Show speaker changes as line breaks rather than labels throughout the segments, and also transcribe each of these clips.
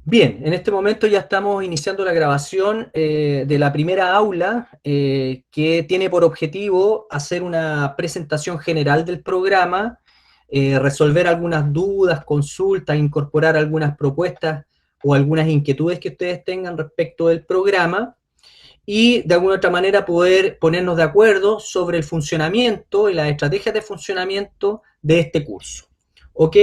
Bien, en este momento ya estamos iniciando la grabación de la primera aula que tiene por objetivo hacer una presentación general del programa, resolver algunas dudas, consultas, incorporar algunas propuestas o algunas inquietudes que ustedes tengan respecto del programa y de alguna otra manera poder ponernos de acuerdo sobre el funcionamiento y las estrategias de funcionamiento de este curso. ¿Ok?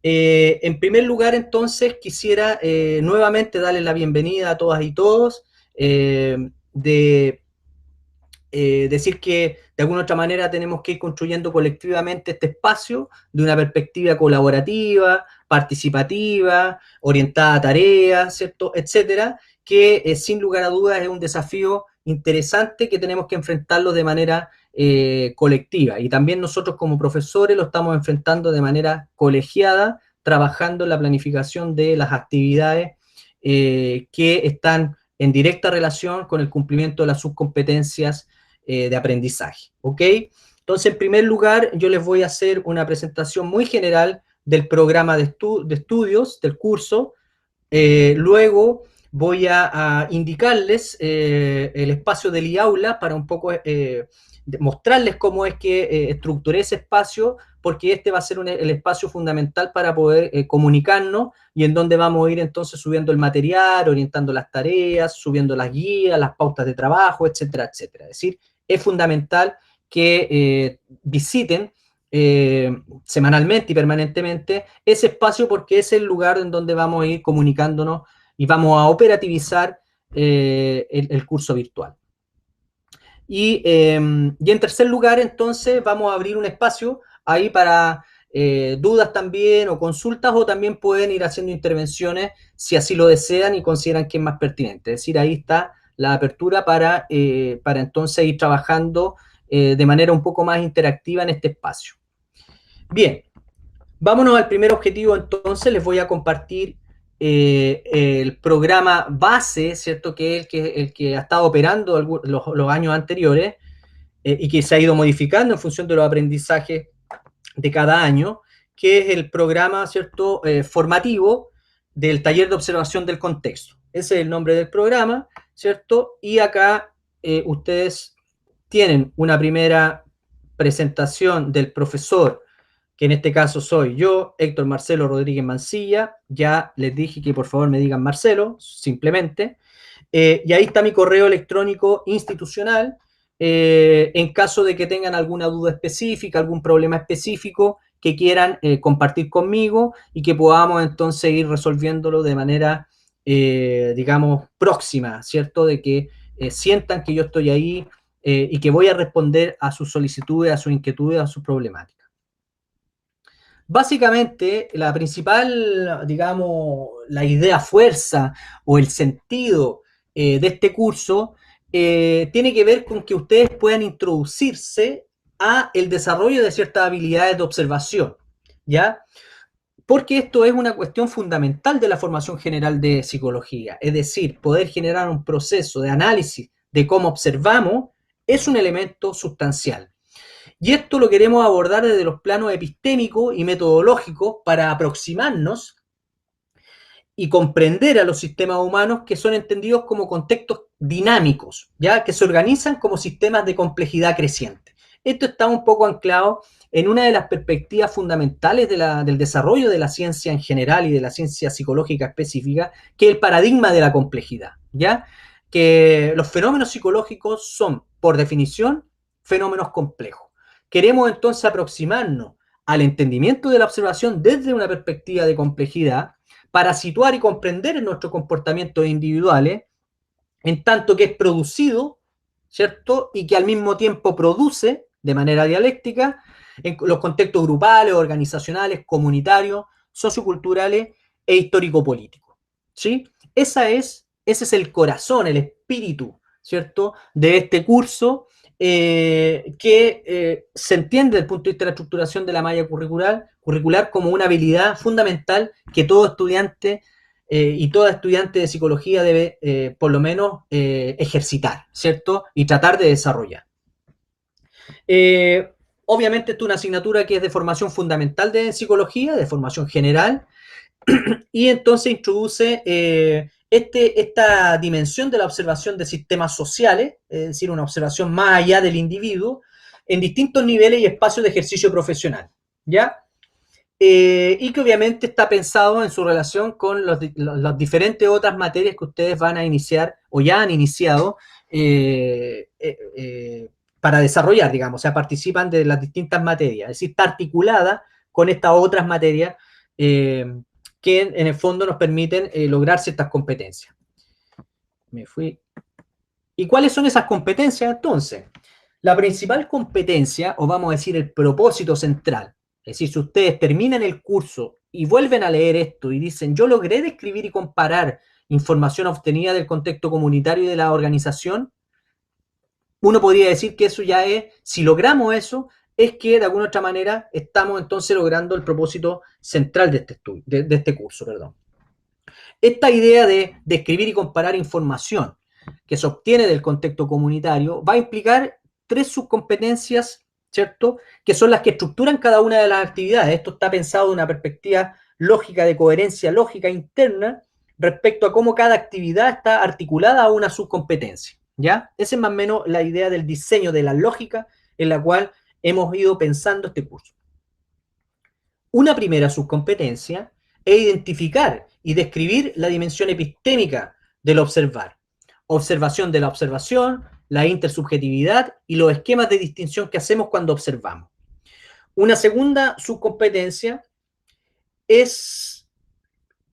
En primer lugar, entonces, quisiera nuevamente darles la bienvenida a todas y todos, de decir que de alguna otra manera tenemos que ir construyendo colectivamente este espacio de una perspectiva colaborativa, participativa, orientada a tareas, ¿cierto? Etcétera, que sin lugar a dudas es un desafío interesante que tenemos que enfrentarlo de manera colectiva. Y también nosotros como profesores lo estamos enfrentando de manera colegiada, trabajando en la planificación de las actividades que están en directa relación con el cumplimiento de las subcompetencias de aprendizaje. ¿Ok? Entonces, en primer lugar, yo les voy a hacer una presentación muy general del programa de estudios, del curso. Luego voy a indicarles el espacio del IAULA para un poco mostrarles cómo es que estructuré ese espacio, porque este va a ser el espacio fundamental para poder comunicarnos y en donde vamos a ir entonces subiendo el material, orientando las tareas, subiendo las guías, las pautas de trabajo, etcétera, etcétera. Es decir, es fundamental que visiten semanalmente y permanentemente ese espacio porque es el lugar en donde vamos a ir comunicándonos y vamos a operativizar el curso virtual. Y en tercer lugar, entonces, vamos a abrir un espacio ahí para dudas también o consultas, o también pueden ir haciendo intervenciones si así lo desean y consideran que es más pertinente. Es decir, ahí está la apertura para entonces ir trabajando de manera un poco más interactiva en este espacio. Bien, vámonos al primer objetivo, entonces les voy a compartir el programa base, ¿cierto? Que es el que ha estado operando los años anteriores y que se ha ido modificando en función de los aprendizajes de cada año, que es el programa, ¿cierto? Formativo del taller de observación del contexto. Ese es el nombre del programa, ¿cierto? Y acá ustedes tienen una primera presentación del profesor, que en este caso soy yo, Héctor Marcelo Rodríguez Mancilla. Ya les dije que por favor me digan Marcelo, simplemente. Y ahí está mi correo electrónico institucional. En caso de que tengan alguna duda específica, algún problema específico que quieran compartir conmigo y que podamos entonces ir resolviéndolo de manera, digamos, próxima, ¿cierto? De que sientan que yo estoy ahí y que voy a responder a sus solicitudes, a sus inquietudes, a sus problemáticas. Básicamente, la principal, digamos, la idea fuerza o el sentido de este curso tiene que ver con que ustedes puedan introducirse a el desarrollo de ciertas habilidades de observación, ¿ya? Porque esto es una cuestión fundamental de la formación general de psicología, es decir, poder generar un proceso de análisis de cómo observamos es un elemento sustancial. Y esto lo queremos abordar desde los planos epistémicos y metodológicos para aproximarnos y comprender a los sistemas humanos que son entendidos como contextos dinámicos, ya que se organizan como sistemas de complejidad creciente. Esto está un poco anclado en una de las perspectivas fundamentales del desarrollo de la ciencia en general y de la ciencia psicológica específica, que es el paradigma de la complejidad, ¿ya? Que los fenómenos psicológicos son, por definición, fenómenos complejos. Queremos entonces aproximarnos al entendimiento de la observación desde una perspectiva de complejidad para situar y comprender nuestros comportamientos individuales, en tanto que es producido, ¿cierto? Y que al mismo tiempo produce de manera dialéctica en los contextos grupales, organizacionales, comunitarios, socioculturales e histórico-políticos, ¿sí? Ese es el corazón, el espíritu, ¿cierto? De este curso que se entiende desde el punto de vista de la estructuración de la malla curricular como una habilidad fundamental que todo estudiante y toda estudiante de psicología debe por lo menos ejercitar, ¿cierto? Y tratar de desarrollar. Obviamente esto es una asignatura que es de formación fundamental de psicología, de formación general, y entonces introduce esta dimensión de la observación de sistemas sociales, es decir, una observación más allá del individuo, en distintos niveles y espacios de ejercicio profesional, ¿ya? Y que obviamente está pensado en su relación con las diferentes otras materias que ustedes van a iniciar o ya han iniciado para desarrollar, digamos, o sea, participan de las distintas materias, es decir, está articulada con estas otras materias que en el fondo nos permiten lograr ciertas competencias. Me fui. ¿Y cuáles son esas competencias entonces? La principal competencia, o vamos a decir el propósito central, es decir, si ustedes terminan el curso y vuelven a leer esto y dicen, yo logré describir y comparar información obtenida del contexto comunitario y de la organización, uno podría decir que eso ya es, si logramos eso, es que de alguna otra manera estamos entonces logrando el propósito central de este estudio, de este curso, perdón. Esta idea de describir y comparar información que se obtiene del contexto comunitario va a implicar tres subcompetencias, ¿cierto? Que son las que estructuran cada una de las actividades. Esto está pensado de una perspectiva lógica, de coherencia lógica interna, respecto a cómo cada actividad está articulada a una subcompetencia, ¿ya? Esa es más o menos la idea del diseño de la lógica en la cual hemos ido pensando este curso. Una primera subcompetencia es identificar y describir la dimensión epistémica del observar. Observación de la observación, la intersubjetividad y los esquemas de distinción que hacemos cuando observamos. Una segunda subcompetencia es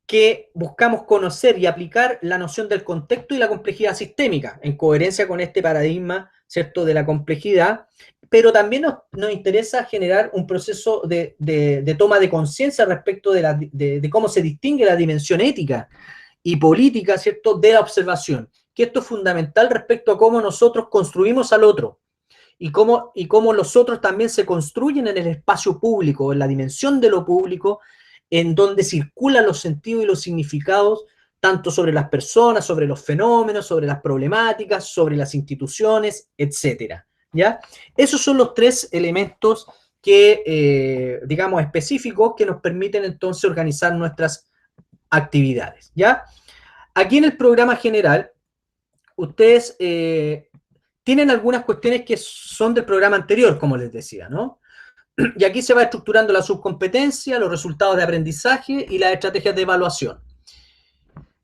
que buscamos conocer y aplicar la noción del contexto y la complejidad sistémica, en coherencia con este paradigma, ¿cierto?, de la complejidad, pero también nos interesa generar un proceso de toma de conciencia respecto de cómo se distingue la dimensión ética y política, ¿cierto?, de la observación, que esto es fundamental respecto a cómo nosotros construimos al otro y cómo los otros también se construyen en el espacio público, en la dimensión de lo público, en donde circulan los sentidos y los significados, tanto sobre las personas, sobre los fenómenos, sobre las problemáticas, sobre las instituciones, etcétera, ¿ya? Esos son los tres elementos que, digamos, específicos que nos permiten entonces organizar nuestras actividades, ¿ya? Aquí en el programa general, ustedes tienen algunas cuestiones que son del programa anterior, como les decía, ¿no? Y aquí se va estructurando la subcompetencia, los resultados de aprendizaje y las estrategias de evaluación.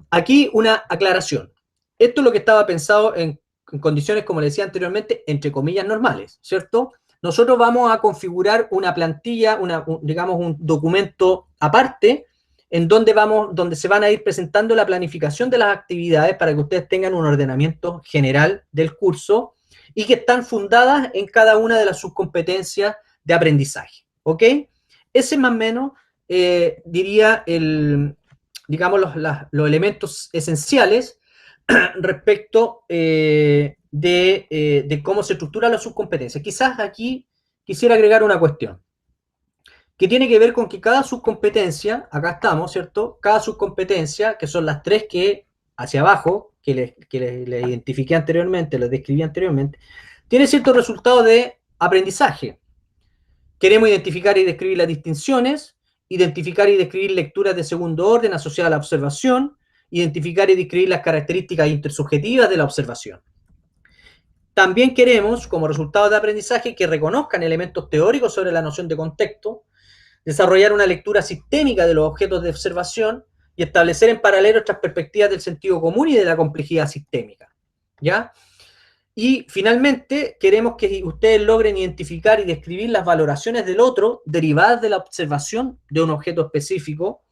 Aquí una aclaración. Esto es lo que estaba pensado en condiciones, como les decía anteriormente, entre comillas normales, ¿cierto? Nosotros vamos a configurar una plantilla, digamos un documento aparte, en donde se van a ir presentando la planificación de las actividades para que ustedes tengan un ordenamiento general del curso y que están fundadas en cada una de las subcompetencias de aprendizaje, ¿ok? Ese más o menos, diría, digamos, los elementos esenciales respecto de cómo se estructura la subcompetencia. Quizás aquí quisiera agregar una cuestión que tiene que ver con que cada subcompetencia, acá estamos, ¿cierto? Cada subcompetencia, que son las tres que hacia abajo, que les identifiqué anteriormente, les describí anteriormente, tiene ciertos resultados de aprendizaje. Queremos identificar y describir las distinciones, identificar y describir lecturas de segundo orden asociadas a la observación, identificar y describir las características intersubjetivas de la observación. También queremos, como resultado de aprendizaje, que reconozcan elementos teóricos sobre la noción de contexto, desarrollar una lectura sistémica de los objetos de observación y establecer en paralelo estas perspectivas del sentido común y de la complejidad sistémica, ¿ya? Y finalmente, queremos que ustedes logren identificar y describir las valoraciones del otro derivadas de la observación de un objeto específico,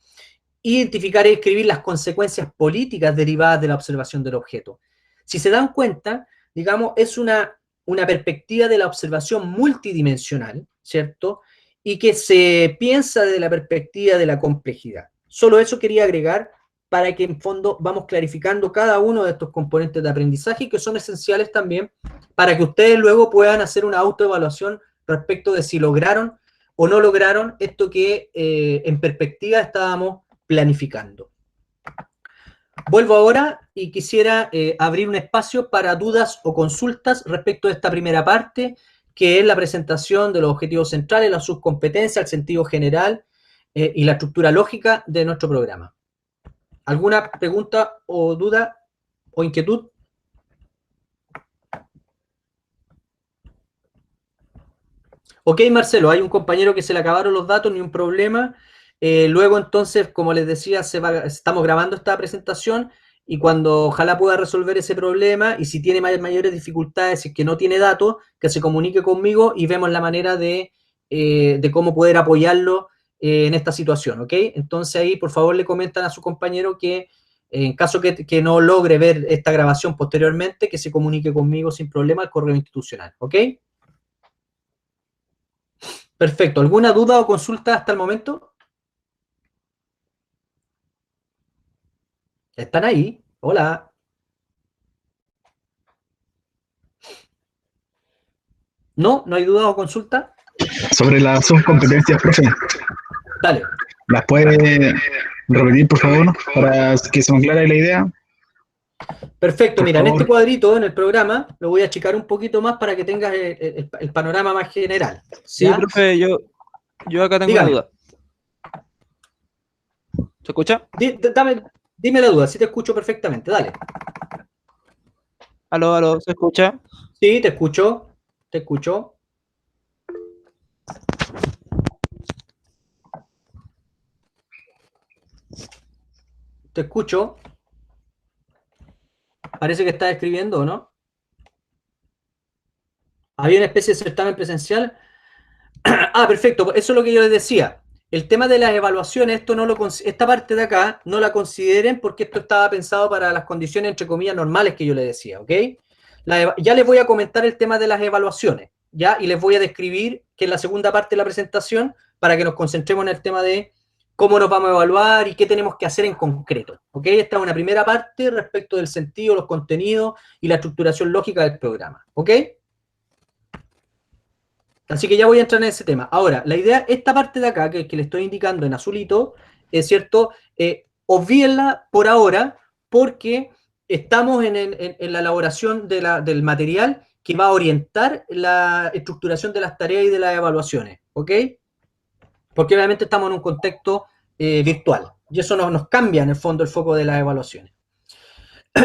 identificar y describir las consecuencias políticas derivadas de la observación del objeto. Si se dan cuenta, digamos, es una perspectiva de la observación multidimensional, ¿cierto? Y que se piensa desde la perspectiva de la complejidad. Solo eso quería agregar para que en fondo vamos clarificando cada uno de estos componentes de aprendizaje que son esenciales también para que ustedes luego puedan hacer una autoevaluación respecto de si lograron o no lograron esto que en perspectiva estábamos planificando. Vuelvo ahora y quisiera abrir un espacio para dudas o consultas respecto de esta primera parte, que es la presentación de los objetivos centrales, la subcompetencia, el sentido general y la estructura lógica de nuestro programa. ¿Alguna pregunta o duda o inquietud? Ok, Marcelo, hay un compañero que se le acabaron los datos, ni un problema. Luego, entonces, como les decía, estamos grabando esta presentación y cuando ojalá pueda resolver ese problema y si tiene mayores dificultades, si es que no tiene datos, que se comunique conmigo y vemos la manera de cómo poder apoyarlo en esta situación, ¿ok? Entonces ahí, por favor, le comentan a su compañero que en caso que no logre ver esta grabación posteriormente, que se comunique conmigo sin problema al correo institucional, ¿ok? Perfecto. ¿Alguna duda o consulta hasta el momento? ¿Están ahí? Hola. ¿No? ¿No hay duda o consulta?
Sobre las subcompetencias, profe,
Dale.
¿las puede repetir, por favor, para que se me aclare la idea?
Perfecto.
Por
Mira, en este
favor.
cuadrito, en el programa, lo voy a achicar un poquito más para que tengas el panorama más general.
Sí,
¿Ya?
profe, yo acá tengo una
Dígame.
duda. ¿Se escucha?
Dime la duda, si te escucho perfectamente. Dale.
Aló, aló, ¿se escucha?
Sí, te escucho. Te escucho. Te escucho. Parece que estás escribiendo, ¿no? Había una especie de certamen presencial. Ah, perfecto. Eso es lo que yo les decía. El tema de las evaluaciones, esta parte de acá no la consideren porque esto estaba pensado para las condiciones, entre comillas, normales que yo les decía, ¿ok? Ya les voy a comentar el tema de las evaluaciones, ¿ya? Y les voy a describir, que es la segunda parte de la presentación, para que nos concentremos en el tema de cómo nos vamos a evaluar y qué tenemos que hacer en concreto, ¿ok? Esta es una primera parte respecto del sentido, los contenidos y la estructuración lógica del programa, ¿ok? Así que ya voy a entrar en ese tema. Ahora, la idea, esta parte de acá, que le estoy indicando en azulito, es cierto, obvíenla por ahora, porque estamos en la elaboración del material que va a orientar la estructuración de las tareas y de las evaluaciones, ¿ok? Porque obviamente estamos en un contexto virtual, y eso nos cambia en el fondo el foco de las evaluaciones.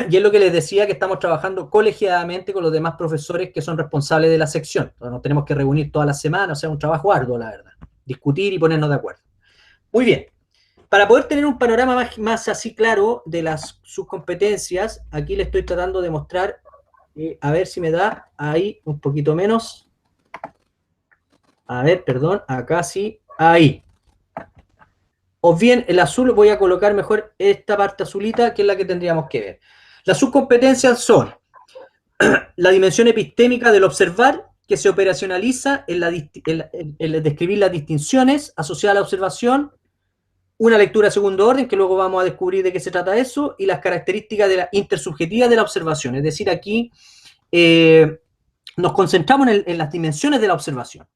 Y es lo que les decía, que estamos trabajando colegiadamente con los demás profesores que son responsables de la sección. Entonces, nos tenemos que reunir todas las semanas, o sea, un trabajo arduo, la verdad. Discutir y ponernos de acuerdo. Muy bien. Para poder tener un panorama más así claro de las subcompetencias, aquí le estoy tratando de mostrar, a ver si me da ahí un poquito menos. A ver, perdón, acá sí, ahí. O bien el azul, voy a colocar mejor esta parte azulita, que es la que tendríamos que ver. Las subcompetencias son la dimensión epistémica del observar, que se operacionaliza en describir las distinciones asociadas a la observación, una lectura de segundo orden, que luego vamos a descubrir de qué se trata eso, y las características de la intersubjetiva de la observación. Es decir, aquí nos concentramos en las dimensiones de la observación.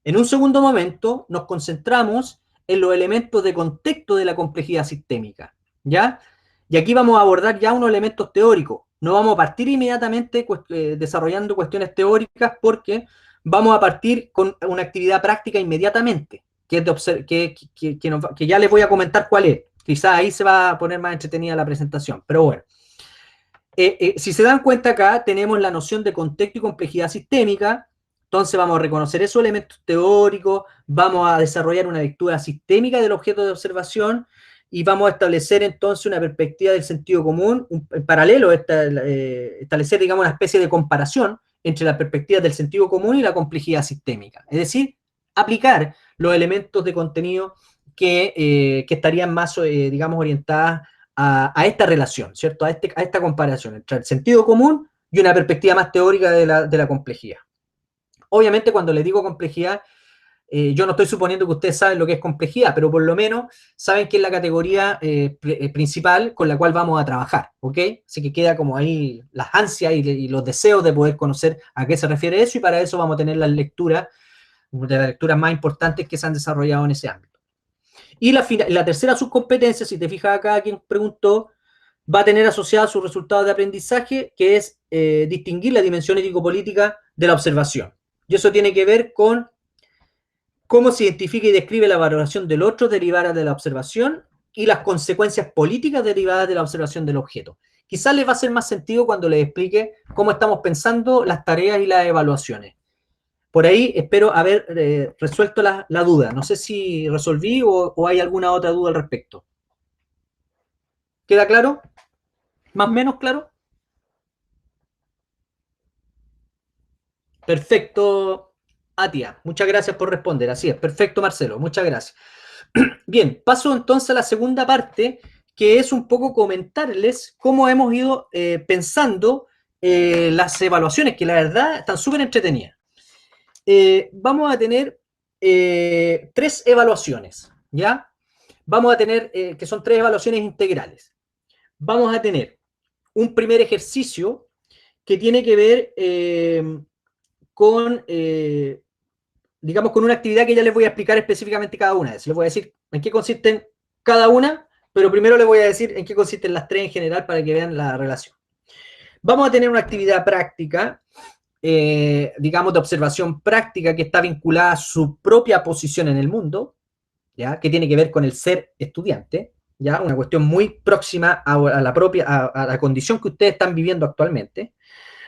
En un segundo momento, nos concentramos en los elementos de contexto de la complejidad sistémica, ¿ya? Y aquí vamos a abordar ya unos elementos teóricos. No vamos a partir inmediatamente desarrollando cuestiones teóricas porque vamos a partir con una actividad práctica inmediatamente, que, es que ya les voy a comentar cuál es. Quizás ahí se va a poner más entretenida la presentación, pero bueno. Si se dan cuenta acá, tenemos la noción de contexto y complejidad sistémica. Entonces vamos a reconocer esos elementos teóricos, vamos a desarrollar una lectura sistémica del objeto de observación y vamos a establecer entonces una perspectiva del sentido común, en paralelo, establecer, digamos, una especie de comparación entre las perspectivas del sentido común y la complejidad sistémica. Es decir, aplicar los elementos de contenido que estarían más, digamos, orientadas a esta relación, ¿cierto? A esta comparación entre el sentido común y una perspectiva más teórica de la complejidad. Obviamente, cuando les digo complejidad, yo no estoy suponiendo que ustedes saben lo que es complejidad, pero por lo menos saben que es la categoría principal con la cual vamos a trabajar, ¿ok? Así que queda como ahí las ansias y los deseos de poder conocer a qué se refiere eso, y para eso vamos a tener las lecturas, de las lecturas más importantes que se han desarrollado en ese ámbito. Y la tercera subcompetencia, si te fijas acá, quien preguntó, va a tener asociada sus resultados de aprendizaje, que es distinguir la dimensión ético-política de la observación. Y eso tiene que ver con cómo se identifica y describe la valoración del otro derivada de la observación y las consecuencias políticas derivadas de la observación del objeto. Quizás les va a hacer más sentido cuando les explique cómo estamos pensando las tareas y las evaluaciones. Por ahí espero haber resuelto la duda. No sé si resolví o hay alguna otra duda al respecto. ¿Queda claro? ¿Más o menos claro? Perfecto, Atia. Muchas gracias por responder. Así es, perfecto, Marcelo. Muchas gracias. Bien, paso entonces a la segunda parte, que es un poco comentarles cómo hemos ido pensando las evaluaciones, que la verdad están súper entretenidas. Vamos a tener 3 evaluaciones, ¿ya? Vamos a tener, que son 3 evaluaciones integrales. Vamos a tener un primer ejercicio que tiene que ver con, digamos, con una actividad que ya les voy a explicar específicamente cada una de ellas. Les voy a decir en qué consisten cada una, pero primero les voy a decir en qué consisten las 3 en general para que vean la relación. Vamos a tener una actividad práctica, digamos, de observación práctica que está vinculada a su propia posición en el mundo, ¿ya? Que tiene que ver con el ser estudiante, ¿ya? Una cuestión muy próxima a la propia, a la condición que ustedes están viviendo actualmente.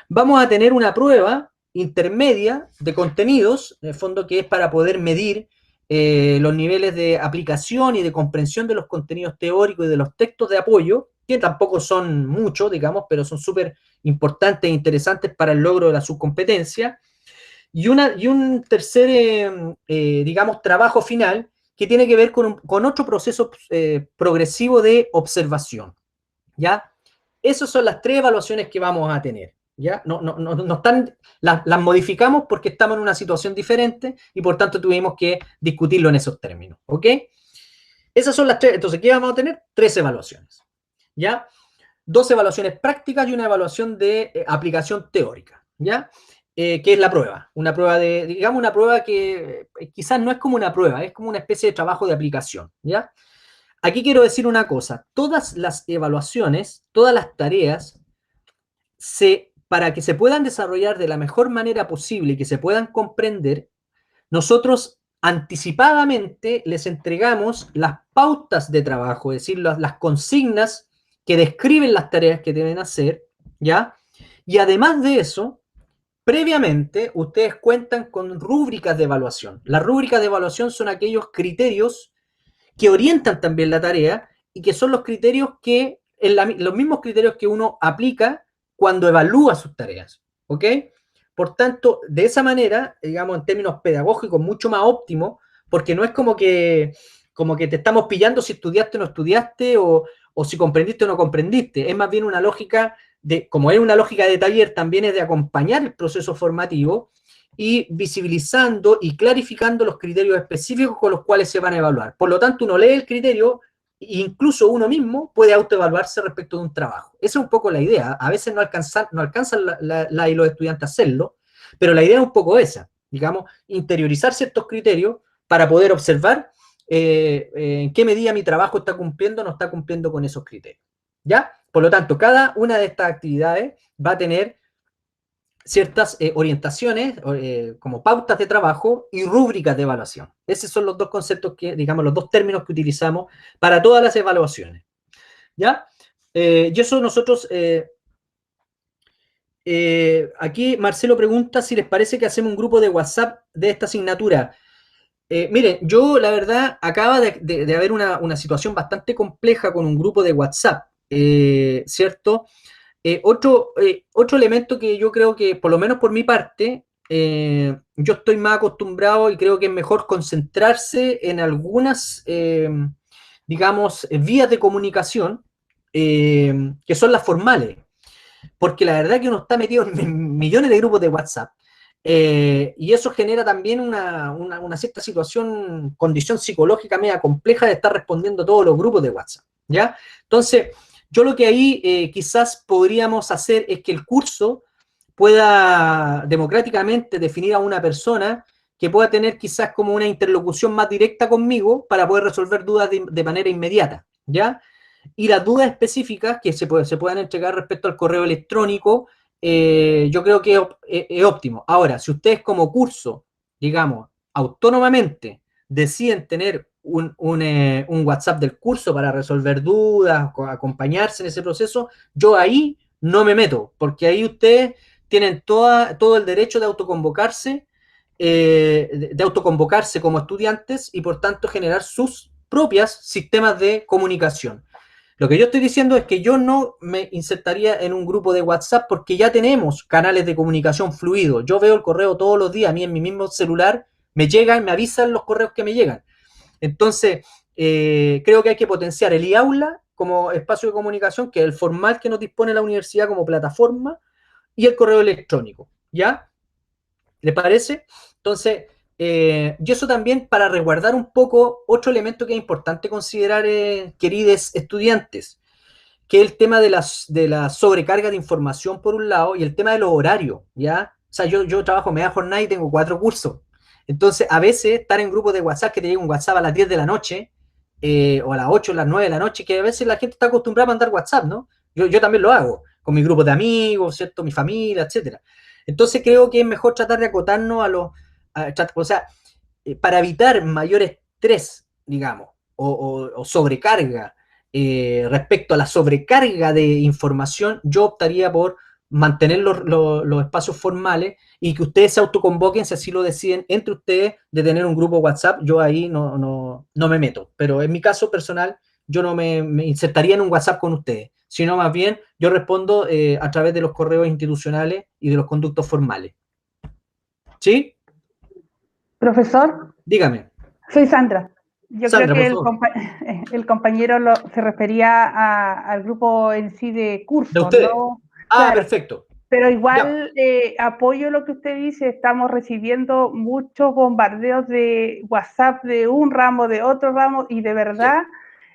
Vamos a tener una prueba intermedia de contenidos, en el fondo que es para poder medir los niveles de aplicación y de comprensión de los contenidos teóricos y de los textos de apoyo, que tampoco son muchos, digamos, pero son súper importantes e interesantes para el logro de la subcompetencia. Y un tercer, digamos, trabajo final que tiene que ver con otro proceso progresivo de observación, ¿ya? Esas son las 3 evaluaciones que vamos a tener, ¿ya? No están, las modificamos porque estamos en una situación diferente y por tanto tuvimos que discutirlo en esos términos, ¿ok? Esas son las 3, entonces, ¿qué vamos a tener? 3 evaluaciones, ¿ya? 2 evaluaciones prácticas y una evaluación de aplicación teórica, ¿ya? Que es la prueba. Una prueba de, digamos, una prueba que quizás no es como una prueba, es como una especie de trabajo de aplicación, ¿ya? Aquí quiero decir una cosa, todas las evaluaciones, todas las tareas, para que se puedan desarrollar de la mejor manera posible y que se puedan comprender, nosotros anticipadamente les entregamos las pautas de trabajo, es decir, las consignas que describen las tareas que deben hacer, ¿ya? Y además de eso, previamente ustedes cuentan con rúbricas de evaluación. Las rúbricas de evaluación son aquellos criterios que orientan también la tarea y que son los criterios que, los mismos criterios que uno aplica cuando evalúa sus tareas, ¿ok? Por tanto, de esa manera, digamos, en términos pedagógicos, mucho más óptimo, porque no es como que te estamos pillando si estudiaste o no estudiaste, o si comprendiste o no comprendiste. Es más bien una lógica de, como es una lógica de taller, también es de acompañar el proceso formativo y visibilizando y clarificando los criterios específicos con los cuales se van a evaluar. Por lo tanto, uno lee el criterio e incluso uno mismo puede autoevaluarse respecto de un trabajo. Esa es un poco la idea. A veces no alcanzan y los estudiantes a hacerlo, pero la idea es un poco esa, digamos, interiorizar ciertos criterios para poder observar en qué medida mi trabajo está cumpliendo o no está cumpliendo con esos criterios, ¿ya? Por lo tanto, cada una de estas actividades va a tener ciertas orientaciones como pautas de trabajo y rúbricas de evaluación. Esos son los 2 conceptos que, digamos, los 2 términos que utilizamos para todas las evaluaciones, ¿ya? Y eso nosotros, aquí Marcelo pregunta si les parece que hacemos un grupo de WhatsApp de esta asignatura. Miren, yo la verdad acaba de haber una situación bastante compleja con un grupo de WhatsApp, ¿cierto? Otro elemento que yo creo que, por lo menos por mi parte, yo estoy más acostumbrado y creo que es mejor concentrarse en algunas, digamos, vías de comunicación que son las formales, porque la verdad que uno está metido en millones de grupos de WhatsApp y eso genera también una cierta situación, condición psicológica media compleja de estar respondiendo a todos los grupos de WhatsApp, ¿ya? Entonces, yo lo que ahí quizás podríamos hacer es que el curso pueda democráticamente definir a una persona que pueda tener quizás como una interlocución más directa conmigo para poder resolver dudas de manera inmediata, ¿ya? Y las dudas específicas que se puedan entregar respecto al correo electrónico, yo creo que es óptimo. Ahora, si ustedes como curso, digamos, autónomamente deciden tener un WhatsApp del curso para resolver dudas, acompañarse en ese proceso, yo ahí no me meto, porque ahí ustedes tienen todo el derecho de autoconvocarse, como estudiantes y por tanto generar sus propios sistemas de comunicación. Lo que yo estoy diciendo es que yo no me insertaría en un grupo de WhatsApp porque ya tenemos canales de comunicación fluidos. Yo veo el correo todos los días, a mí en mi mismo celular me llegan, me avisan los correos que me llegan. Entonces, creo que hay que potenciar el iAula como espacio de comunicación, que es el formal que nos dispone la universidad como plataforma, y el correo electrónico, ¿ya? ¿Le parece? Entonces, y eso también para resguardar un poco otro elemento que es importante considerar, queridos estudiantes, que es el tema de la sobrecarga de información por un lado y el tema de los horarios, ¿ya? O sea, yo trabajo media jornada y tengo 4 cursos. Entonces, a veces estar en grupos de WhatsApp que te llega un WhatsApp a las 10 de la noche, o a las 8 o las 9 de la noche, que a veces la gente está acostumbrada a mandar WhatsApp, ¿no? Yo también lo hago, con mi grupo de amigos, ¿cierto? Mi familia, etcétera. Entonces creo que es mejor tratar de acotarnos o sea, para evitar mayor estrés, digamos, o sobrecarga respecto a la sobrecarga de información, yo optaría por mantener los espacios formales y que ustedes se autoconvoquen si así lo deciden entre ustedes de tener un grupo WhatsApp. Yo ahí no me meto, pero en mi caso personal yo no me insertaría en un WhatsApp con ustedes, sino más bien yo respondo a través de los correos institucionales y de los conductos formales. ¿Sí?
Profesor,
Dígame.
soy Sandra. Yo
Sandra,
creo que
por favor.
el compañero se refería al grupo en sí de
¿De
curso,
ustedes?
¿no?
Ah,
Claro,
perfecto.
pero
Ya.
igual apoyo lo que usted dice, estamos recibiendo muchos bombardeos de WhatsApp de un ramo, de otro ramo, y de verdad,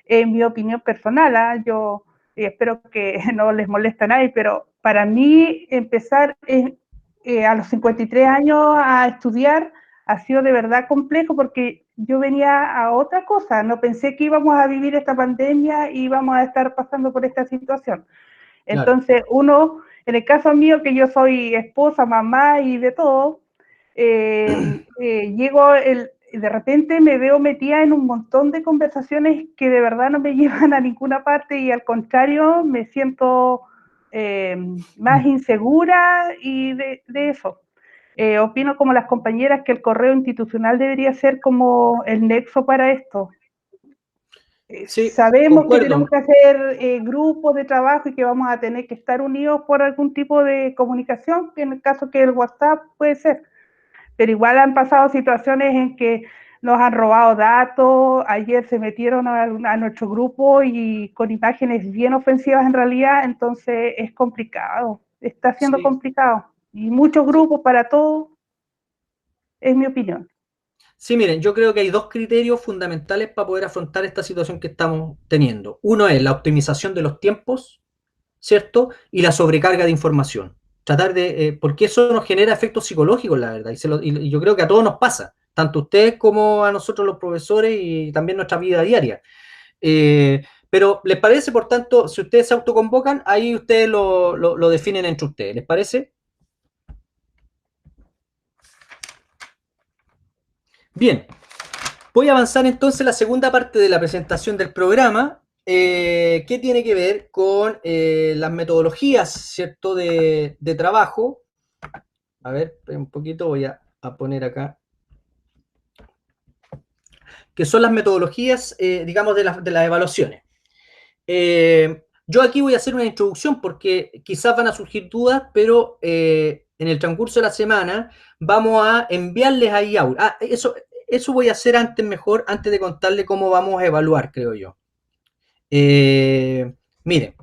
en mi opinión personal, yo espero que no les moleste a nadie, pero para mí empezar a los 53 años a estudiar ha sido de verdad complejo porque yo venía a otra cosa, no pensé que íbamos a vivir esta pandemia y íbamos a estar pasando por esta situación. Entonces, uno, en el caso mío, que yo soy esposa, mamá y de todo, de repente me veo metida en un montón de conversaciones que de verdad no me llevan a ninguna parte y al contrario me siento más insegura y de eso. Opino como las compañeras que el correo institucional debería ser como el nexo para esto.
Sí,
Sabemos que tenemos
concuerdo.
que hacer grupos de trabajo y que vamos a tener que estar unidos por algún tipo de comunicación, que en el caso que el WhatsApp puede ser, pero igual han pasado situaciones en que nos han robado datos, ayer se metieron a nuestro grupo y con imágenes bien ofensivas en realidad, entonces es complicado, está siendo
Sí.
complicado. Y muchos grupos para todo, es mi opinión.
Sí, miren, yo creo que hay dos criterios fundamentales para poder afrontar esta situación que estamos teniendo. Uno es la optimización de los tiempos, ¿cierto? Y la sobrecarga de información. Tratar porque eso nos genera efectos psicológicos, la verdad. Y yo creo que a todos nos pasa, tanto a ustedes como a nosotros los profesores y también nuestra vida diaria. Pero ¿les parece, por tanto, si ustedes se autoconvocan, ahí ustedes lo definen entre ustedes? ¿Les parece? Bien. Voy a avanzar entonces la segunda parte de la presentación del programa, que tiene que ver con las metodologías, ¿cierto?, de trabajo. A ver, un poquito, voy a poner acá. Que son las metodologías, digamos, de las evaluaciones. Yo aquí voy a hacer una introducción porque quizás van a surgir dudas, pero en el transcurso de la semana vamos a enviarles ahí audio. Eso voy a hacer antes de contarle cómo vamos a evaluar, creo yo. Miren,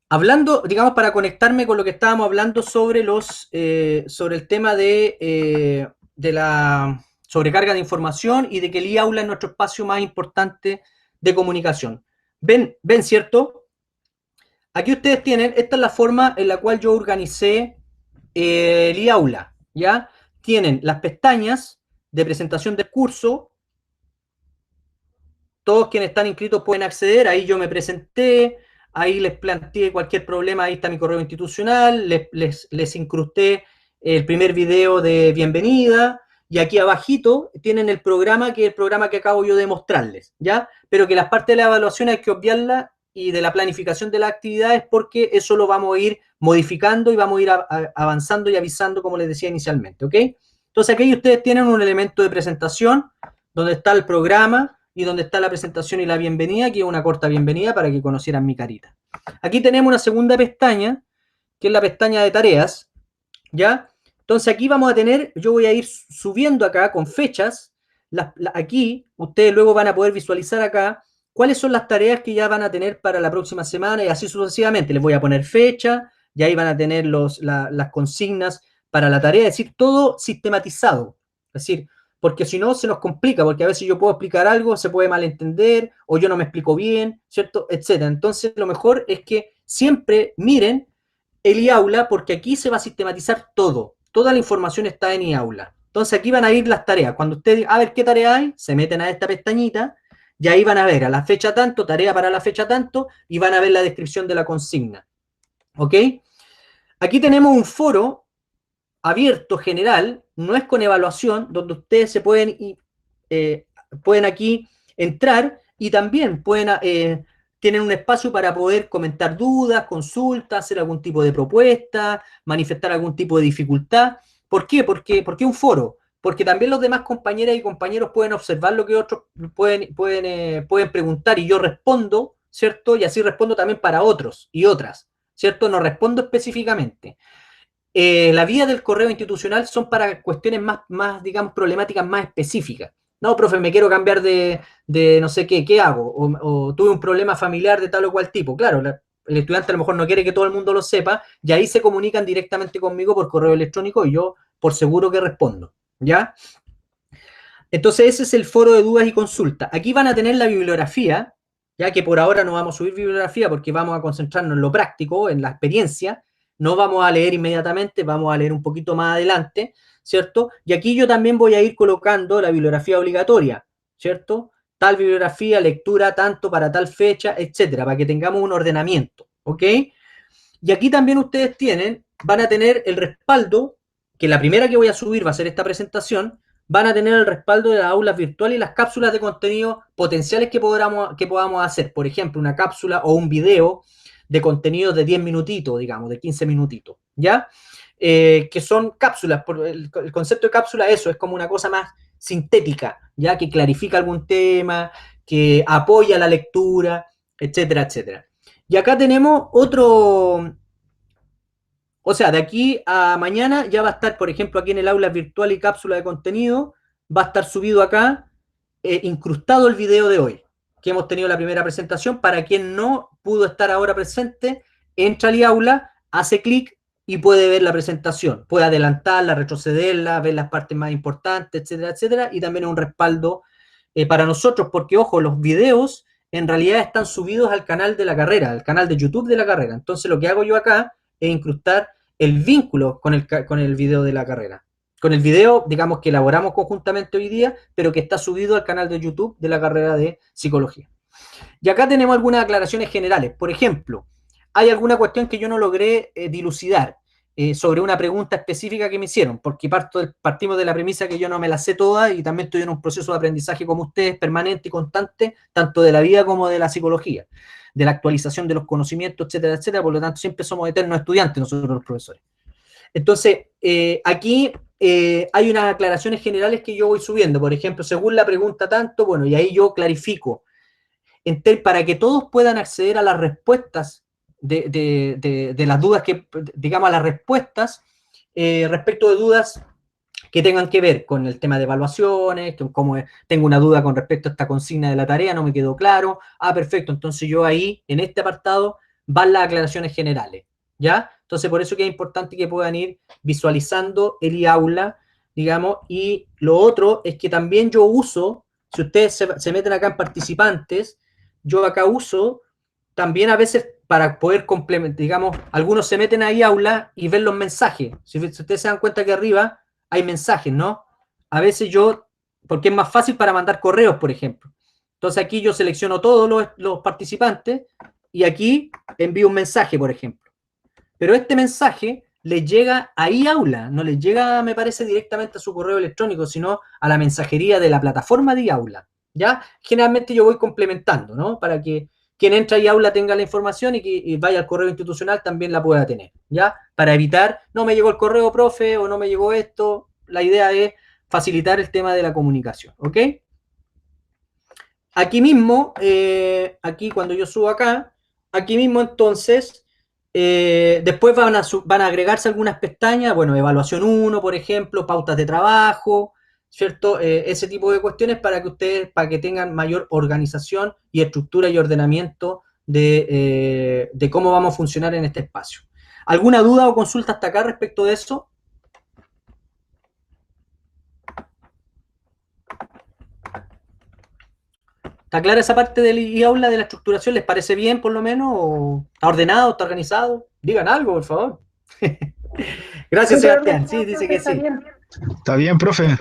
hablando, digamos, para conectarme con lo que estábamos hablando sobre el tema de la sobrecarga de información y de que el e-aula es nuestro espacio más importante de comunicación. ¿Ven, cierto? Aquí ustedes tienen, esta es la forma en la cual yo organicé el e-aula, ¿ya? Tienen las pestañas de presentación del curso. Todos quienes están inscritos pueden acceder, ahí yo me presenté, ahí les planteé cualquier problema, ahí está mi correo institucional, les incrusté el primer video de bienvenida, y aquí abajito tienen el programa, que es el programa que acabo yo de mostrarles, ¿ya? Pero que las partes de la evaluación hay que obviarla y de la planificación de las actividades porque eso lo vamos a ir modificando y vamos a ir avanzando y avisando, como les decía inicialmente, ¿ok? Entonces aquí ustedes tienen un elemento de presentación donde está el programa y donde está la presentación y la bienvenida, que es una corta bienvenida para que conocieran mi carita. Aquí tenemos una segunda pestaña, que es la pestaña de tareas, ¿ya? Entonces aquí vamos a tener, yo voy a ir subiendo acá con fechas, aquí ustedes luego van a poder visualizar acá cuáles son las tareas que ya van a tener para la próxima semana y así sucesivamente. Les voy a poner fecha y ahí van a tener las consignas para la tarea, es decir, todo sistematizado. Es decir, porque si no se nos complica, porque a veces yo puedo explicar algo, se puede malentender, o yo no me explico bien, ¿cierto? Etcétera. Entonces lo mejor es que siempre miren el iAula, porque aquí se va a sistematizar todo. Toda la información está en iAula. Entonces aquí van a ir las tareas. Cuando ustedes, a ver qué tarea hay, se meten a esta pestañita y ahí van a ver a la fecha tanto, tarea para la fecha tanto, y van a ver la descripción de la consigna. ¿Ok? Aquí tenemos un foro abierto general, no es con evaluación, donde ustedes se pueden aquí entrar y también tienen un espacio para poder comentar dudas, consultas, hacer algún tipo de propuesta, manifestar algún tipo de dificultad. ¿Por qué? ¿Por qué un foro? Porque también los demás compañeras y compañeros pueden observar lo que otros pueden preguntar y yo respondo, ¿cierto? Y así respondo también para otros y otras, ¿cierto? No respondo específicamente. La vía del correo institucional son para cuestiones más, digamos, problemáticas más específicas. No, profe, me quiero cambiar de no sé qué hago? O tuve un problema familiar de tal o cual tipo. Claro, el estudiante a lo mejor no quiere que todo el mundo lo sepa, y ahí se comunican directamente conmigo por correo electrónico y yo por seguro que respondo, ¿ya? Entonces ese es el foro de dudas y consultas. Aquí van a tener la bibliografía, ya que por ahora no vamos a subir bibliografía porque vamos a concentrarnos en lo práctico, en la experiencia. No vamos a leer inmediatamente, vamos a leer un poquito más adelante, ¿cierto? Y aquí yo también voy a ir colocando la bibliografía obligatoria, ¿cierto? Tal bibliografía, lectura, tanto para tal fecha, etcétera, para que tengamos un ordenamiento, ¿ok? Y aquí también ustedes van a tener el respaldo, que la primera que voy a subir va a ser esta presentación, van a tener el respaldo de las aulas virtuales y las cápsulas de contenido potenciales que podamos hacer. Por ejemplo, una cápsula o un video de contenido de 10 minutitos, digamos, de 15 minutitos, ¿ya? Que son cápsulas. El concepto de cápsula, eso, es como una cosa más sintética, ¿ya? Que clarifica algún tema, que apoya la lectura, etcétera, etcétera. Y acá tenemos otro, o sea, de aquí a mañana ya va a estar, por ejemplo, aquí en el aula virtual y cápsula de contenido, va a estar subido acá, incrustado el video de hoy, que hemos tenido la primera presentación. Para quien no pudo estar ahora presente, entra al aula, hace clic y puede ver la presentación. Puede adelantarla, retrocederla, ver las partes más importantes, etcétera, etcétera. Y también es un respaldo para nosotros, porque, ojo, los videos en realidad están subidos al canal de la carrera, al canal de YouTube de la carrera. Entonces lo que hago yo acá es incrustar el vínculo con el video de la carrera. Con el video, digamos, que elaboramos conjuntamente hoy día, pero que está subido al canal de YouTube de la carrera de psicología. Y acá tenemos algunas aclaraciones generales. Por ejemplo, hay alguna cuestión que yo no logré dilucidar sobre una pregunta específica que me hicieron, porque partimos de la premisa que yo no me la sé toda y también estoy en un proceso de aprendizaje como ustedes, permanente y constante, tanto de la vida como de la psicología, de la actualización de los conocimientos, etcétera, etcétera. Por lo tanto, siempre somos eternos estudiantes nosotros los profesores. Entonces, aquí hay unas aclaraciones generales que yo voy subiendo. Por ejemplo, según la pregunta tanto, bueno, y ahí yo clarifico, para que todos puedan acceder a las respuestas de las dudas que, digamos, a las respuestas respecto de dudas que tengan que ver con el tema de evaluaciones, como tengo una duda con respecto a esta consigna de la tarea, no me quedó claro. Ah, perfecto, entonces yo ahí, en este apartado, van las aclaraciones generales, ¿ya? Entonces, por eso que es importante que puedan ir visualizando el iAula, digamos, y lo otro es que también yo uso, si ustedes se meten acá en participantes, yo acá uso también a veces para poder complementar, digamos, algunos se meten ahí aula y ven los mensajes. Si ustedes se dan cuenta que arriba hay mensajes, ¿no? A veces porque es más fácil para mandar correos, por ejemplo. Entonces aquí yo selecciono todos los participantes y aquí envío un mensaje, por ejemplo. Pero este mensaje les llega a iAula, no les llega, me parece, directamente a su correo electrónico, sino a la mensajería de la plataforma de iAula, ¿ya? Generalmente yo voy complementando, ¿no? Para que quien entra a iAula tenga la información y que vaya al correo institucional también la pueda tener, ¿ya? Para evitar, no me llegó el correo, profe, o no me llegó esto, la idea es facilitar el tema de la comunicación, ¿ok? Aquí mismo, aquí cuando yo subo acá, aquí mismo entonces, después van a agregarse algunas pestañas, bueno, evaluación 1, por ejemplo, pautas de trabajo, ¿cierto? Ese tipo de cuestiones para que ustedes, para que tengan mayor organización y estructura y ordenamiento de cómo vamos a funcionar en este espacio. ¿Alguna duda o consulta hasta acá respecto de eso? ¿Está clara esa parte del iAula de la estructuración? ¿Les parece bien, por lo menos? ¿O está ordenado, está organizado? Digan algo, por favor. Gracias, Sebastián. Sí, dice que sí.
Está bien, profe.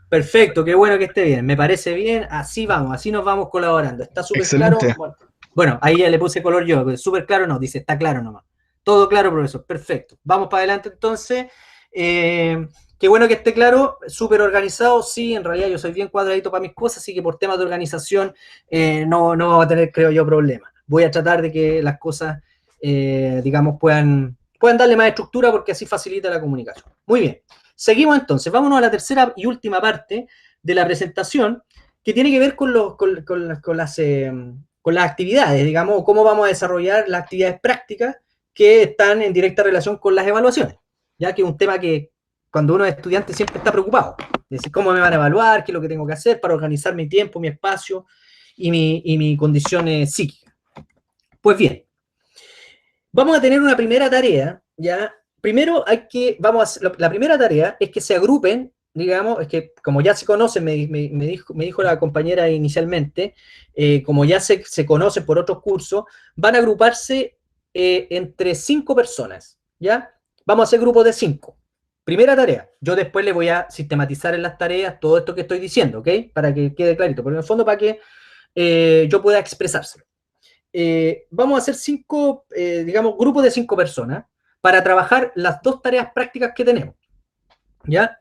Perfecto, qué bueno que esté bien. Me parece bien. Así vamos, así nos vamos colaborando. ¿Está súper claro? Bueno, ahí ya le puse color yo. Súper claro no, dice, está claro nomás. Todo claro, profesor. Perfecto. Vamos para adelante entonces. Qué bueno que esté claro, súper organizado. Sí, en realidad yo soy bien cuadradito para mis cosas, así que por temas de organización no va a tener, creo yo, problema. Voy a tratar de que las cosas, digamos, puedan darle más estructura porque así facilita la comunicación. Muy bien. Seguimos entonces. Vámonos a la tercera y última parte de la presentación que tiene que ver con las actividades, digamos, cómo vamos a desarrollar las actividades prácticas que están en directa relación con las evaluaciones, ya que es un tema que cuando uno es estudiante siempre está preocupado, es decir, cómo me van a evaluar, qué es lo que tengo que hacer para organizar mi tiempo, mi espacio y mi condición psíquica. Pues bien, vamos a tener una primera tarea, ¿ya? Primero la primera tarea es que se agrupen, digamos, es que como ya se conocen, me dijo la compañera inicialmente, como ya se conocen por otros cursos, van a agruparse entre 5 personas, ¿ya? Vamos a hacer grupos de 5. Primera tarea. Yo después le voy a sistematizar en las tareas todo esto que estoy diciendo, ¿ok? Para que quede clarito, pero en el fondo para que yo pueda expresárselo. Vamos a hacer 5, digamos, grupos de 5 personas para trabajar las 2 tareas prácticas que tenemos, ¿ya?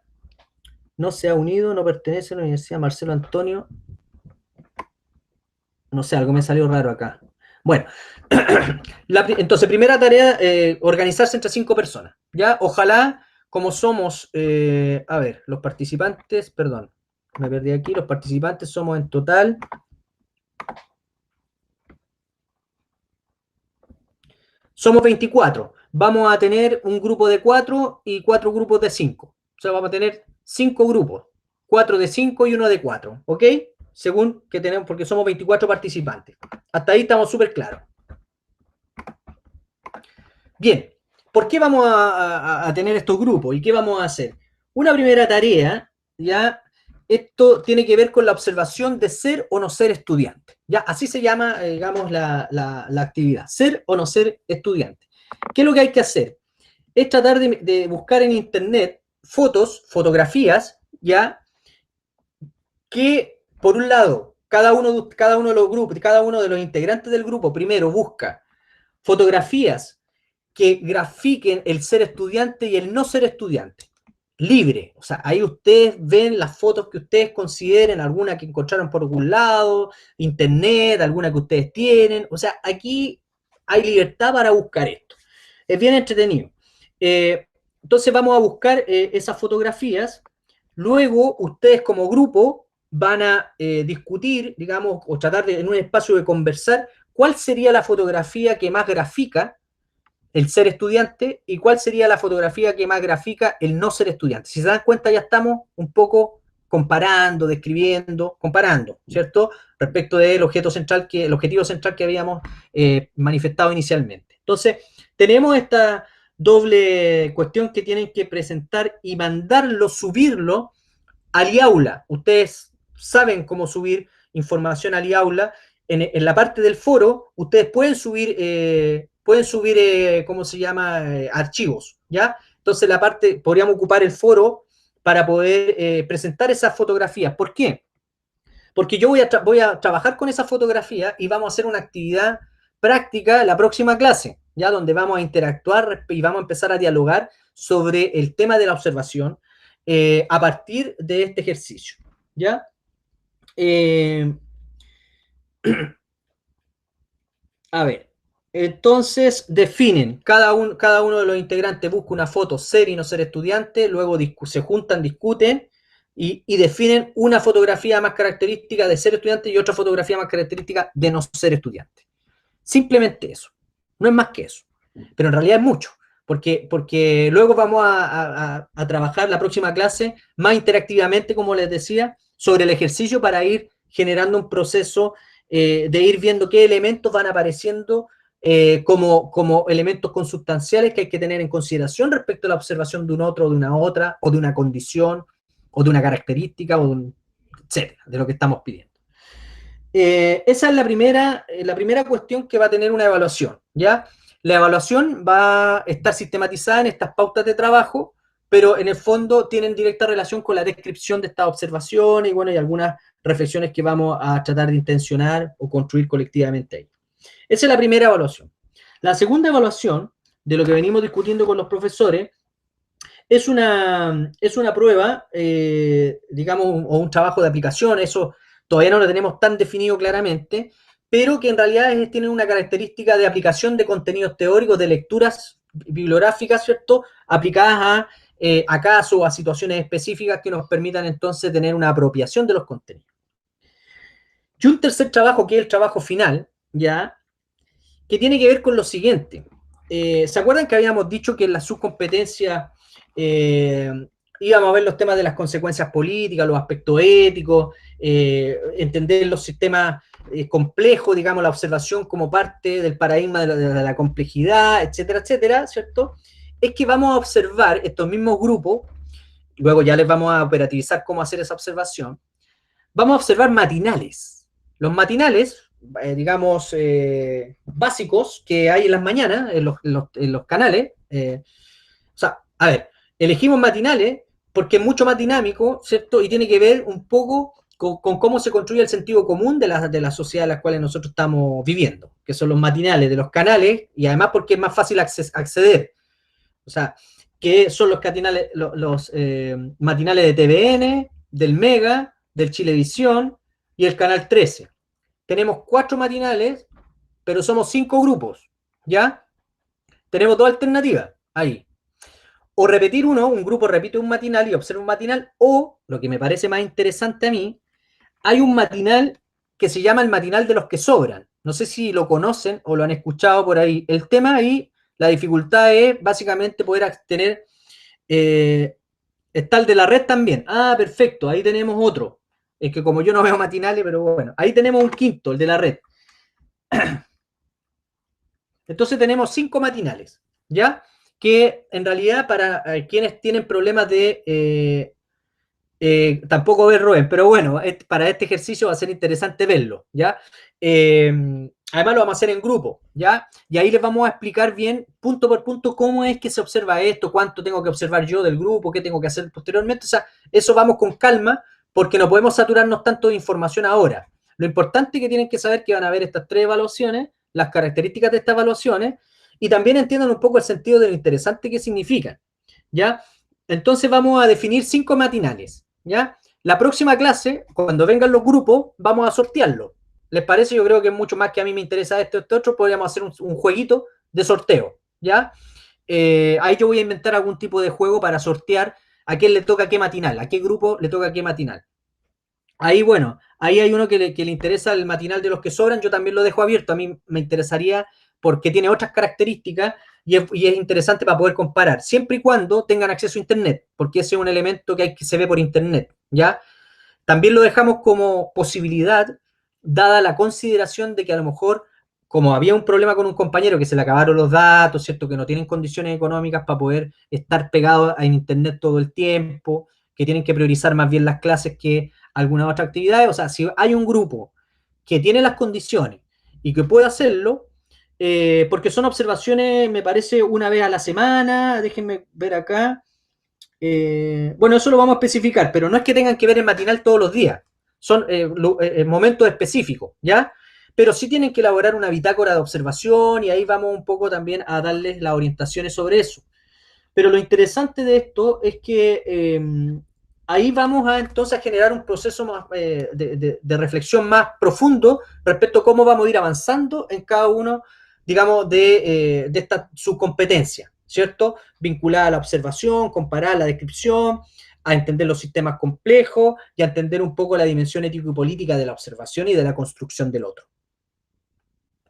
No se ha unido, no pertenece a la Universidad Marcelo Antonio. No sé, algo me salió raro acá. Bueno, entonces, primera tarea, organizarse entre 5 personas, ¿ya? Ojalá, como somos, a ver, los participantes, perdón, me perdí aquí, los participantes somos en total... Somos 24. Vamos a tener un grupo de 4 y 4 grupos de 5. O sea, vamos a tener 5 grupos. 4 de 5 y 1 de 4. ¿Ok? Según que tenemos, porque somos 24 participantes. Hasta ahí estamos súper claros. Bien. ¿Por qué vamos a tener estos grupos? ¿Y qué vamos a hacer? Una primera tarea, ya, esto tiene que ver con la observación de ser o no ser estudiante. Ya, así se llama, digamos, la actividad. Ser o no ser estudiante. ¿Qué es lo que hay que hacer? Es tratar de buscar en internet fotografías, ya, que, por un lado, cada uno de los grupos, cada uno de los integrantes del grupo primero busca fotografías que grafiquen el ser estudiante y el no ser estudiante. Libre. O sea, ahí ustedes ven las fotos que ustedes consideren, alguna que encontraron por algún lado, internet, alguna que ustedes tienen. O sea, aquí hay libertad para buscar esto. Es bien entretenido. Entonces vamos a buscar esas fotografías. Luego, ustedes como grupo van a discutir, digamos, o tratar de, en un espacio de conversar, cuál sería la fotografía que más grafica el ser estudiante y cuál sería la fotografía que más grafica el no ser estudiante. Si se dan cuenta, ya estamos un poco comparando, describiendo, comparando, ¿cierto? Respecto del objetivo central que habíamos manifestado inicialmente. Entonces, tenemos esta doble cuestión que tienen que presentar y mandarlo, subirlo al iAula. Ustedes saben cómo subir información al iAula. En la parte del foro, ustedes pueden subir ¿cómo se llama? Archivos, ¿ya? Entonces podríamos ocupar el foro para poder presentar esas fotografías. ¿Por qué? Porque yo voy a trabajar con esa fotografía y vamos a hacer una actividad práctica la próxima clase, ya donde vamos a interactuar y vamos a empezar a dialogar sobre el tema de la observación a partir de este ejercicio, ¿ya? A ver, entonces definen, cada uno de los integrantes busca una foto ser y no ser estudiante, luego se juntan, discuten y definen una fotografía más característica de ser estudiante y otra fotografía más característica de no ser estudiante. Simplemente eso, no es más que eso, pero en realidad es mucho, porque luego vamos a trabajar la próxima clase más interactivamente, como les decía, sobre el ejercicio para ir generando un proceso de ir viendo qué elementos van apareciendo como elementos consustanciales que hay que tener en consideración respecto a la observación de un otro, o de una otra, o de una condición, o de una característica, etcétera, de lo que estamos pidiendo. Esa es la primera cuestión que va a tener una evaluación, ¿ya? La evaluación va a estar sistematizada en estas pautas de trabajo, pero en el fondo tienen directa relación con la descripción de estas observaciones y, bueno, y algunas reflexiones que vamos a tratar de intencionar o construir colectivamente ahí. Esa es la primera evaluación. La segunda evaluación, de lo que venimos discutiendo con los profesores, es una prueba, digamos, o un trabajo de aplicación. Eso todavía no lo tenemos tan definido claramente, pero que en realidad tiene una característica de aplicación de contenidos teóricos, de lecturas bibliográficas, ¿cierto?, aplicadas a casos o a situaciones específicas que nos permitan entonces tener una apropiación de los contenidos. Y un tercer trabajo, que es el trabajo final, ¿ya?, que tiene que ver con lo siguiente. ¿Se acuerdan que habíamos dicho que en la subcompetencia íbamos a ver los temas de las consecuencias políticas, los aspectos éticos, entender los sistemas complejos, digamos, la observación como parte del paradigma de la complejidad, etcétera, etcétera, ¿cierto? Es que vamos a observar estos mismos grupos, luego ya les vamos a operativizar cómo hacer esa observación. Vamos a observar matinales. Los matinales, digamos, básicos que hay en las mañanas, en los canales. O sea, a ver, elegimos matinales porque es mucho más dinámico, ¿cierto? Y tiene que ver un poco con cómo se construye el sentido común de la sociedad en la cual nosotros estamos viviendo, que son los matinales de los canales, y además porque es más fácil acceder. O sea, que son los matinales de TVN, del Mega, del Chilevisión y el Canal 13. Tenemos 4 matinales, pero somos 5 grupos, ¿ya? Tenemos 2 alternativas ahí. O repetir un grupo repite un matinal y observa un matinal, o, lo que me parece más interesante a mí, hay un matinal que se llama el matinal de los que sobran. No sé si lo conocen o lo han escuchado por ahí. El tema ahí, la dificultad es básicamente poder tener... está el de la red también. Ah, perfecto, ahí tenemos otro. Es que como yo no veo matinales, pero bueno, ahí tenemos un quinto, el de la red. Entonces tenemos 5 matinales, ¿ya? Que en realidad para quienes tienen problemas de... tampoco ver Rubén, pero bueno, para este ejercicio va a ser interesante verlo, ¿ya? Además lo vamos a hacer en grupo, ¿ya? Y ahí les vamos a explicar bien, punto por punto, cómo es que se observa esto, cuánto tengo que observar yo del grupo, qué tengo que hacer posteriormente. O sea, eso vamos con calma, porque no podemos saturarnos tanto de información ahora. Lo importante es que tienen que saber que van a haber estas 3 evaluaciones, las características de estas evaluaciones, y también entiendan un poco el sentido de lo interesante que significan, ¿ya? Entonces vamos a definir 5 matinales, ¿ya? La próxima clase, cuando vengan los grupos, vamos a sortearlo. ¿Les parece? Yo creo que es mucho más que a mí me interesa este otro, podríamos hacer un jueguito de sorteo, ¿ya? Ahí yo voy a inventar algún tipo de juego para sortear a quién le toca qué matinal, a qué grupo le toca qué matinal. Ahí, bueno, ahí hay uno que le interesa el matinal de los que sobran, yo también lo dejo abierto, a mí me interesaría porque tiene otras características y es interesante para poder comparar, siempre y cuando tengan acceso a Internet, porque ese es un elemento que se ve por Internet, ¿ya? También lo dejamos como posibilidad, dada la consideración de que a lo mejor, como había un problema con un compañero que se le acabaron los datos, ¿cierto?, que no tienen condiciones económicas para poder estar pegados a Internet todo el tiempo, que tienen que priorizar más bien las clases que algunas otras actividades. O sea, si hay un grupo que tiene las condiciones y que puede hacerlo, porque son observaciones, me parece, una vez a la semana, déjenme ver acá. Bueno, eso lo vamos a especificar, pero no es que tengan que ver el matinal todos los días, son momentos específicos, ¿ya? pero sí tienen que elaborar una bitácora de observación y ahí vamos un poco también a darles las orientaciones sobre eso. Pero lo interesante de esto es que ahí vamos a entonces a generar un proceso más, de reflexión más profundo respecto a cómo vamos a ir avanzando en cada uno, digamos, de esta subcompetencia, ¿cierto? Vinculada a la observación, comparar la descripción, a entender los sistemas complejos y a entender un poco la dimensión ético y política de la observación y de la construcción del otro.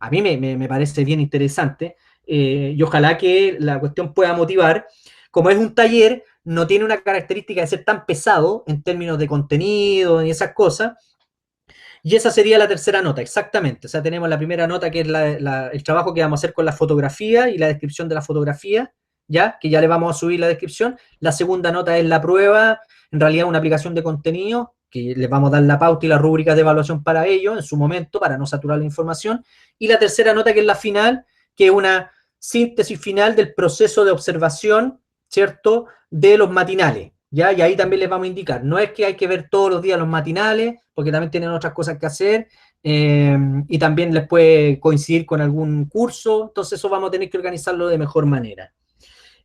A mí me parece bien interesante y ojalá que la cuestión pueda motivar. Como es un taller, no tiene una característica de ser tan pesado en términos de contenido y esas cosas, y esa sería la tercera nota, exactamente. O sea, tenemos la primera nota que es el trabajo que vamos a hacer con la fotografía y la descripción de la fotografía, ¿ya? Que ya le vamos a subir la descripción. La segunda nota es la prueba, en realidad una aplicación de contenido, que les vamos a dar la pauta y las rúbricas de evaluación para ello en su momento, para no saturar la información. Y la tercera nota, que es la final, que es una síntesis final del proceso de observación, ¿cierto?, de los matinales, ¿ya? Y ahí también les vamos a indicar, no es que hay que ver todos los días los matinales, porque también tienen otras cosas que hacer, y también les puede coincidir con algún curso, entonces eso vamos a tener que organizarlo de mejor manera.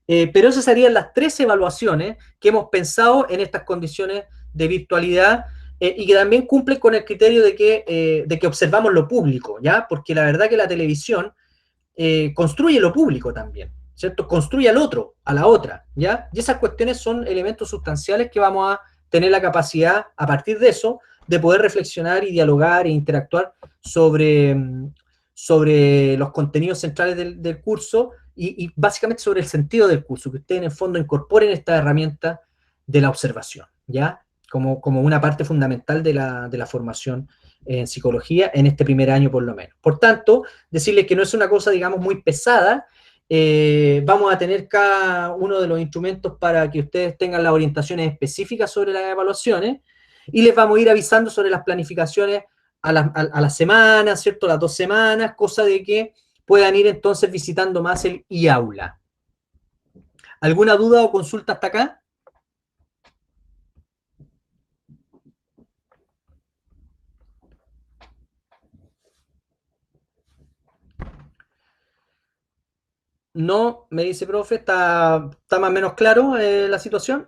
Pero esas serían las 3 evaluaciones que hemos pensado en estas condiciones de virtualidad y que también cumplen con el criterio de que observamos lo público, ¿ya? Porque la verdad que la televisión construye lo público también, ¿cierto? Construye al otro, a la otra, ¿ya? Y esas cuestiones son elementos sustanciales que vamos a tener la capacidad, a partir de eso, de poder reflexionar y dialogar e interactuar sobre los contenidos centrales del curso y básicamente sobre el sentido del curso, que ustedes en el fondo incorporen esta herramienta de la observación, ¿ya? Como una parte fundamental de la formación en psicología en este primer año por lo menos. Por tanto, decirles que no es una cosa, digamos, muy pesada. Vamos a tener cada uno de los instrumentos para que ustedes tengan las orientaciones específicas sobre las evaluaciones y les vamos a ir avisando sobre las planificaciones a la semana, ¿cierto? Las 2 semanas, cosa de que puedan ir entonces visitando más el iAula. ¿Alguna duda o consulta hasta acá? No, me dice profe, ¿está más o menos claro la situación?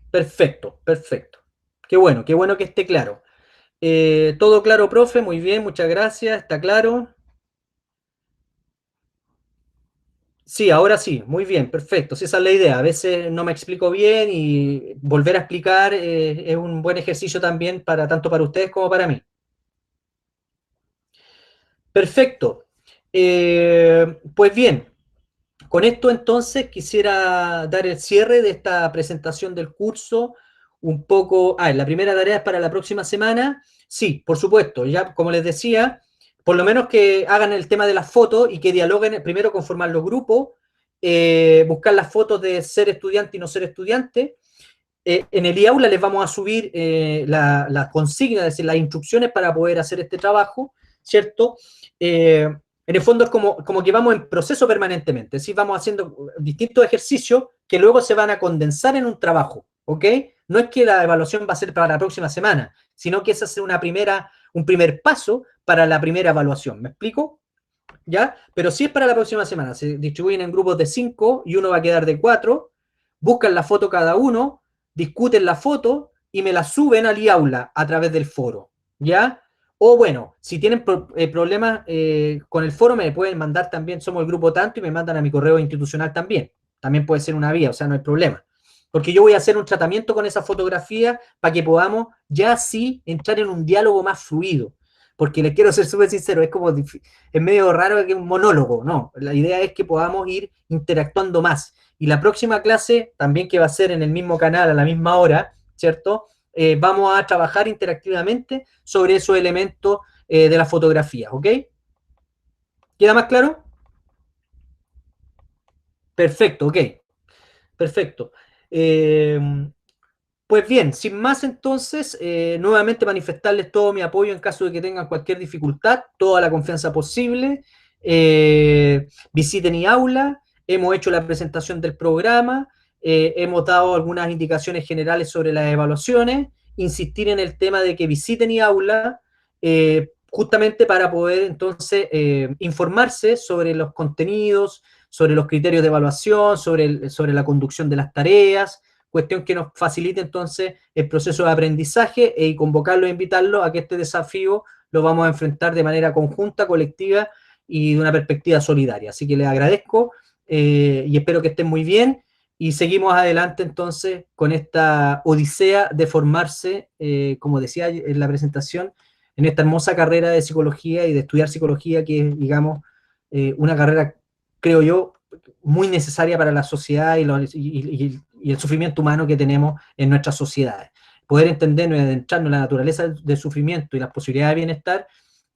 Perfecto, perfecto. Qué bueno que esté claro. Todo claro, profe, muy bien, muchas gracias, está claro. Sí, ahora sí, muy bien, perfecto. Sí, esa es la idea. A veces no me explico bien y volver a explicar es un buen ejercicio también tanto para ustedes como para mí. Perfecto. Pues bien, con esto entonces quisiera dar el cierre de esta presentación del curso. Un poco, la primera tarea es para la próxima semana. Sí, por supuesto, ya como les decía, por lo menos que hagan el tema de las fotos y que dialoguen, primero conformar los grupos, buscar las fotos de ser estudiante y no ser estudiante. En el iAula les vamos a subir la consigna, es decir, las instrucciones para poder hacer este trabajo, ¿cierto? En el fondo es como que vamos en proceso permanentemente, es decir, vamos haciendo distintos ejercicios que luego se van a condensar en un trabajo, ¿ok? No es que la evaluación va a ser para la próxima semana, sino que ese es un primer paso para la primera evaluación, ¿me explico? ¿Ya? Pero si es para la próxima semana, se distribuyen en grupos de 5 y uno va a quedar de 4, buscan la foto cada uno, discuten la foto y me la suben al iAula a través del foro, ¿ya? O bueno, si tienen problemas con el foro, me pueden mandar también, somos el grupo tanto, y me mandan a mi correo institucional también. También puede ser una vía, o sea, no hay problema. Porque yo voy a hacer un tratamiento con esa fotografía para que podamos ya sí entrar en un diálogo más fluido. Porque les quiero ser súper sincero, es medio raro que un monólogo, no. La idea es que podamos ir interactuando más. Y la próxima clase, también que va a ser en el mismo canal a la misma hora, ¿cierto? Vamos a trabajar interactivamente sobre esos elementos de la fotografía, ¿ok? ¿Queda más claro? Perfecto, ok. Perfecto. Pues bien, sin más entonces, nuevamente manifestarles todo mi apoyo en caso de que tengan cualquier dificultad, toda la confianza posible. Visiten iAula, hemos hecho la presentación del programa, hemos dado algunas indicaciones generales sobre las evaluaciones, insistir en el tema de que visiten iAula, justamente para poder entonces informarse sobre los contenidos, sobre los criterios de evaluación, sobre la conducción de las tareas, cuestión que nos facilite entonces el proceso de aprendizaje y convocarlo e invitarlo a que este desafío lo vamos a enfrentar de manera conjunta, colectiva y de una perspectiva solidaria. Así que les agradezco y espero que estén muy bien y seguimos adelante entonces con esta odisea de formarse, como decía en la presentación, en esta hermosa carrera de psicología y de estudiar psicología, que es, digamos, una carrera, creo yo, muy necesaria para la sociedad y el sufrimiento humano que tenemos en nuestras sociedades. Poder entendernos y adentrarnos en la naturaleza del sufrimiento y las posibilidades de bienestar,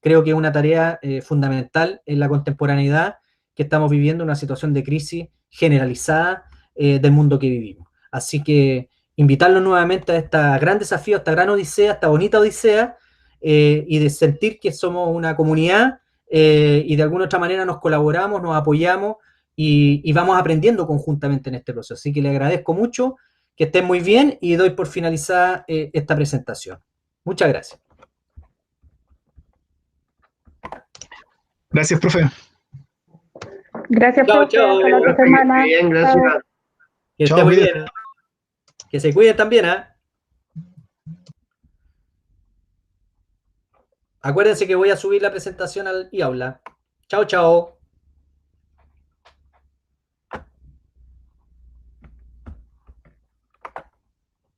creo que es una tarea fundamental en la contemporaneidad que estamos viviendo, una situación de crisis generalizada del mundo que vivimos. Así que invitarlos nuevamente a este gran desafío, a esta gran odisea, a esta bonita odisea, y de sentir que somos una comunidad y de alguna otra manera nos colaboramos, nos apoyamos y vamos aprendiendo conjuntamente en este proceso. Así que le agradezco mucho, que estén muy bien y doy por finalizada esta presentación. Muchas gracias.
Gracias, profe.
Gracias, profe. Hasta la otra semana.
Bien, gracias.
Chao.
Que esté
Chao,
muy
cuídate.
bien. Que se cuiden también, ¿eh? Acuérdense que voy a subir la presentación al aula. Chao, chao.